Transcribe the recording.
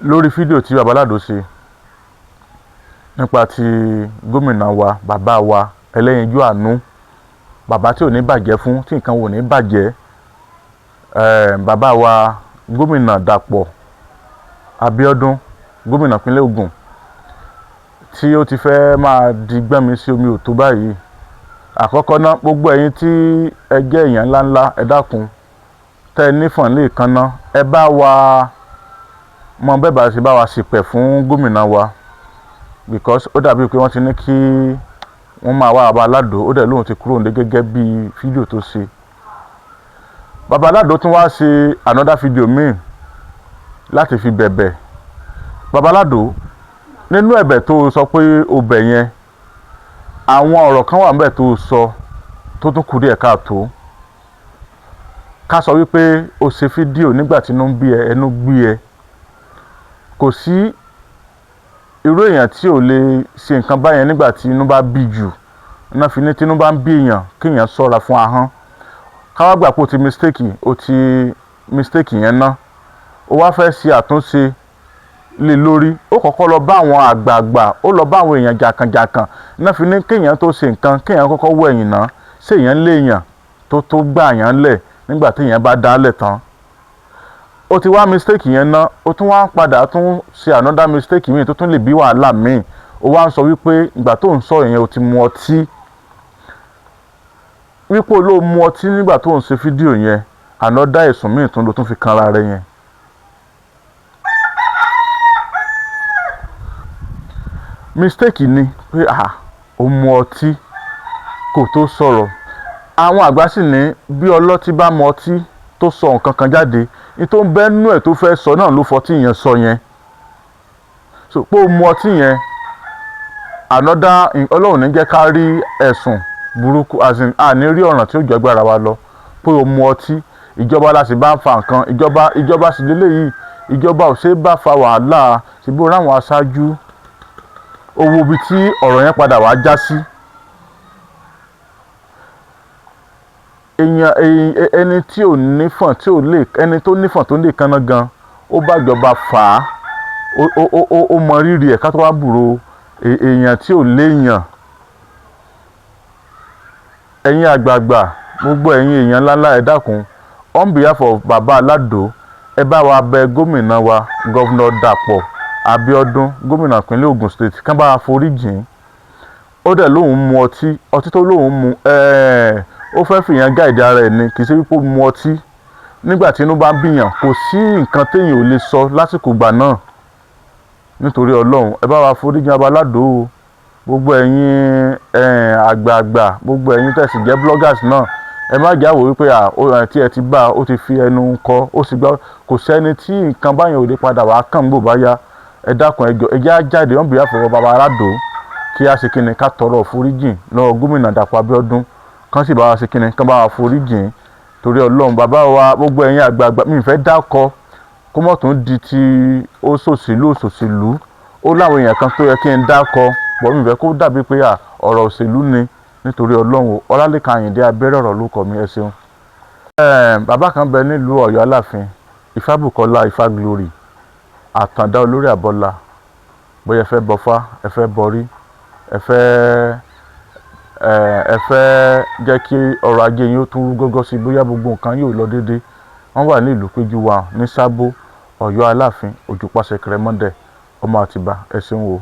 lórí fídíò tí Baba Lado ṣe nípa ti gómìnà wa, bàbá wa ẹlẹ́yinjú àánú, bàbá tí ò ní bàjẹ́ fún, tí nǹkan wò ní bàjẹ́, bàbá wa gómìnà Dàpọ̀ Abíọ́dún, gómìnà ìpínlẹ̀ Ògùn, tí ó ti fẹ́ máa di gbẹ́mi sí omi òtó báyìí. Àkọ́kọ́ náà, gbogbo ẹ̀yin tí ẹ jẹ́ èèyàn ńláńlá, ẹ dákun, tẹ́ ẹ nífọ̀n lè kan náà, ẹ bá wa mọ bẹ́ẹ̀ bá ṣe bá wa ṣìpẹ̀ fún gómìnà wa, because ó dàbí pé wọ́n ti ní kí wọ́n máa wá Baba Lado, ó dẹ̀ lóun ti kúrò ní gẹ́gẹ́ bí fídíò tó ṣe. Baba Lado tún wá ṣe another fídíò míì láti fi bẹ̀bẹ̀. Baba Lado, nínú ẹ̀bẹ̀ tó sọ pé o bẹ̀ yẹn, àwọn ọ̀rọ̀ kan wà ńbẹ̀ tó sọ tó tún kù díẹ̀ káàtó. Ká sọ wípé o ṣe fídíò nígbà tí inú ń bí ẹ, ẹnu gbé ẹ. Kò sí irú èèyàn tí ò lè ṣe nǹkan báyẹn nígbà tí inú bá bí jù. Iná fi ní tí inú bá ń bí èèyàn, kí èèyàn ṣọ́ra fún ahọ́n. Ká wá gbà pé o ti mistake yẹn ná. O wá fẹ́ ṣe àtúnṣe lé lórí. Ó kọ́kọ́ lọ bá àwọn àgbààgbà, ó lọ bá àwọn èèyàn jàkànjàkàn. Iná fi ní kéèyàn tó ṣe nǹkan, kéèyàn kọ́kọ́ wọ ẹ̀yìn náà. Ṣé èèyàn lé èèyàn tó gbà yàn lẹ̀ nígbà tí èèyàn bá dálẹ̀ tán. O ti wá mistake yẹn ná, o tún wá ń padà tún ṣe another mistake míì tó tún lè bí wàhálà míì. O wá ń sọ wípé ìgbà tó ń sọ yẹn o ti mu ọtí. Wípé ló mu ọtí nígbà tó ń ṣe fídíò yẹn, another ẹ̀sùn míì tún ló tún fi kanra rẹ̀ yẹn. Mistake ni pé o mu ọtí kò tó sọ̀rọ̀. Àwọn àgbà sì ní bí ọlọ́tí bá mu ọtí tó sọ nǹkan kan jáde, ní tó ń bẹ́nu ẹ̀ tó fẹ́ sọ náà ló fọtí yẹn sọ yẹn. So pé o mu ọtí yẹn, another Ọlọ́run ní jẹ́ ká rí ẹ̀sùn burúkú, as in àní rí ọ̀ràn tí ó jọ agbára wa lọ. Pé o mu ọtí, ìjọba la sì bá ń fa nǹkan, ìjọba sì lélẹ́yìí, ìjọba ò ṣe é bá fa wàhálà, ṣùgbọ́n ráwọn aṣáájú owó ibi tí ọ̀rọ̀ yẹn padà wá já sí. Ẹni tí ò nífọ̀n tí ò lè, ẹni tó nífọ̀n tó lè kanná gan, ó bá ìjọba fà á, ó mọ rírì ẹ̀ ká tó wá bùrọ̀ èèyàn tí ò léèyàn. Ẹ̀yin àgbààgbà, gbogbo ẹ̀yin èèyàn ńláńlá, ẹ dákun, on behalf of Baba Lado, ẹ bá wa bẹ gómìnà wa, Governor Dàpọ̀ Abíọ́dún, gómìnà ìpínlẹ̀ Ògùn State, kán bá wa forí jìn. Ó dẹ̀ lóun mu ọtí tó lóun mu, ó fẹ́ fìyàn gáìdì ara ẹ̀ ni, kì í ṣe wípé ó mu ọtí. Nígbà tí inú bá ń bíyàn, kò sí nǹkan téèyàn ò lè sọ lásìkò ìgbà náà. Nítorí Ọlọ́run, ẹ bá wa forí jìn Baba Lado o. Gbogbo ẹ̀yin àgbààgbà, gbogbo ẹ̀yin tẹ̀sí jẹ́ bloggers náà, ẹ má jáwọ́ wípé tí ẹ ti bá ó ti fi ẹnu kọ, ó sì gbá. Kò sẹ́ni tí nǹkan báyẹn ò lè padà wá kàn gbò bá yá. Ẹ dákun, ẹ jọ̀ọ́, ẹ jẹ́ á jáde on behalf of Baba Lado, kí a ṣe kíni, ká tọrọ foríjìn lọ́wọ́ gómìnà Dàpọ̀ Abíọ́dún, kán sì bá wa ṣe kíni, kán bá wa foríjìn. Torí Ọlọ́run, bàbá wa, gbogbo ẹ̀yin àgbààgbà, mi ì fẹ́ dákọ kó mọ̀ tún di ti ó ṣòṣèlú. Ó láwọn èèyàn kan tó yẹ kí n dákọ, bọ̀ mi ì fẹ́ kó dàbí pé ọ̀rọ̀ òṣèlú ni. Nítorí Ọlọ́run, Ọlálékan Àyìndé Abẹ́rẹ́ ọ̀rọ̀ lórúkọ mi, ẹ ṣeun. Bàbá kan bẹ nílùú Ọ̀yọ́ Aláàfin, Ifábùkọ́lá Ifáglory, Àtàndá olórí àbọ́lá. Bóyá ẹ fẹ́ bọfá, ẹ fẹ́ bọrí, ẹ fẹ́ jẹ́ kí ọrọ̀ ajé yín ó tún rú gógó sí, bóyá gbogbo nǹkan yóò lọ déédéé. Wọ́n wà ní ìlú Péjú wa ní Sábó, Ọ̀yọ́ Aláàfin, Òjùpá Ṣẹ̀kẹ̀rẹ̀ Mọ́dẹ̀, ọmọ Àtìbà, ẹ ṣeun o.